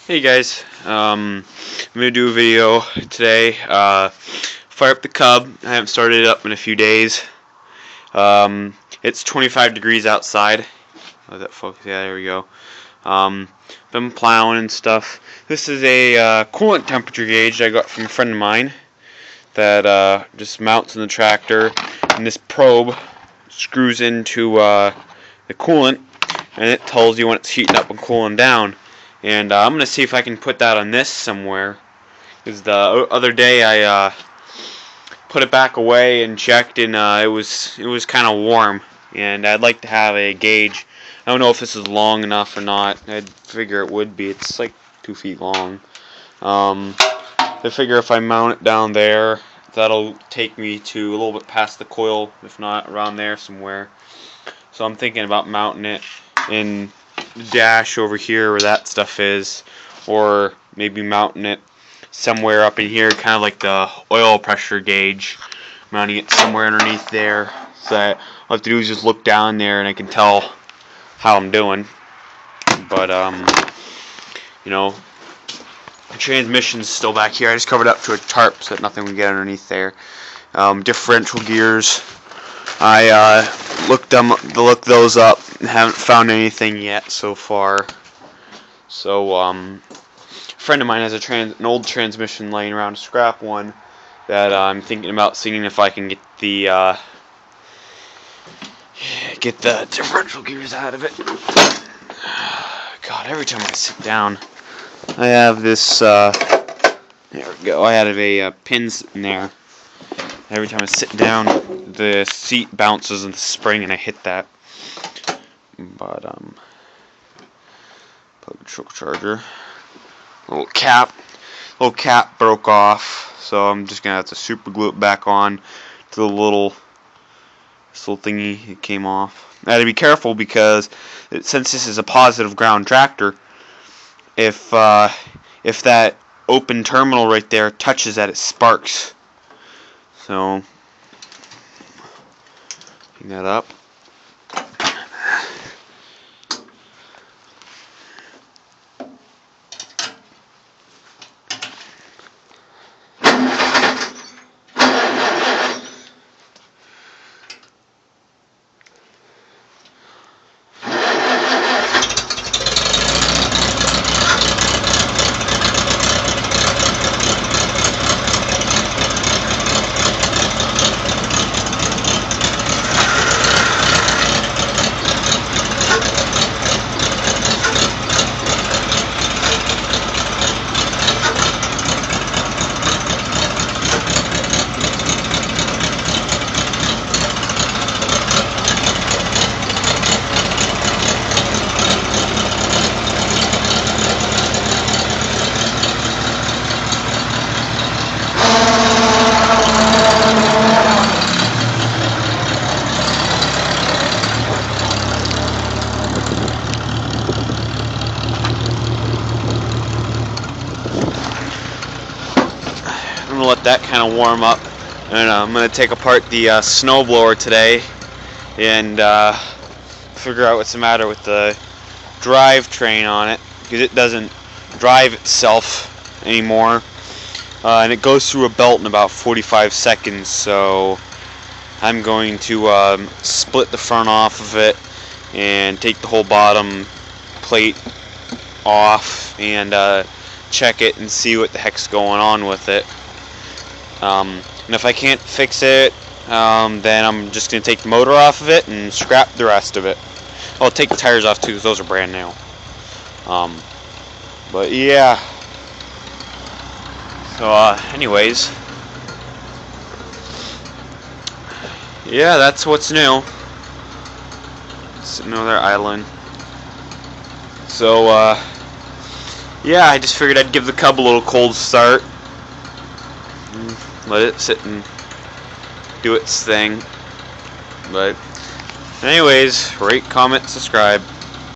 Hey guys, I'm gonna do a video today. Fire up the Cub. I haven't started it up in a few days. It's 25 degrees outside. Oh, that focus? Yeah, there we go. Been plowing and stuff. This is a coolant temperature gauge I got from a friend of mine that just mounts in the tractor, and this probe screws into the coolant, and it tells you when it's heating up and cooling down. And I'm going to see if I can put that on this somewhere. Because the other day I put it back away and checked, and it was kind of warm. And I'd like to have a gauge. I don't know if this is long enough or not. I'd figure it would be. It's like 2 feet long. I figure if I mount it down there, that'll take me to a little bit past the coil, if not around there somewhere. So I'm thinking about mounting it in the dash over here where that stuff is, or maybe mounting it somewhere up in here, kind of like the oil pressure gauge, mounting it somewhere underneath there, so that all I have to do is just look down there and I can tell how I'm doing. But you know, the transmission's still back here. I just covered up to a tarp so that nothing would get underneath there. Differential gears, I looked those up and haven't found anything yet so far. So a friend of mine has an old transmission laying around, a scrap one, that I'm thinking about seeing if I can get the differential gears out of it. God, every time I sit down, I have this. There we go. I had a pin sitting there. Every time I sit down, the seat bounces in the spring and I hit that. But plug the truck charger. Little cap broke off, so I'm just gonna have to super glue it back on to the this little thingy. It came off. I had to be careful because since this is a positive ground tractor, if that open terminal right there touches that, it sparks. So hang that up. I'm gonna let that kind of warm up, and I'm gonna take apart the snowblower today and figure out what's the matter with the drivetrain on it, because it doesn't drive itself anymore, and it goes through a belt in about 45 seconds. So I'm going to split the front off of it and take the whole bottom plate off and check it and see what the heck's going on with it. And if I can't fix it, then I'm just going to take the motor off of it and scrap the rest of it. I'll take the tires off too, because those are brand new. But yeah. So anyways, yeah, that's what's new. Sitting over there idling. So yeah, I just figured I'd give the Cub a little cold start. Let it sit and do its thing. But anyways, rate, comment, subscribe.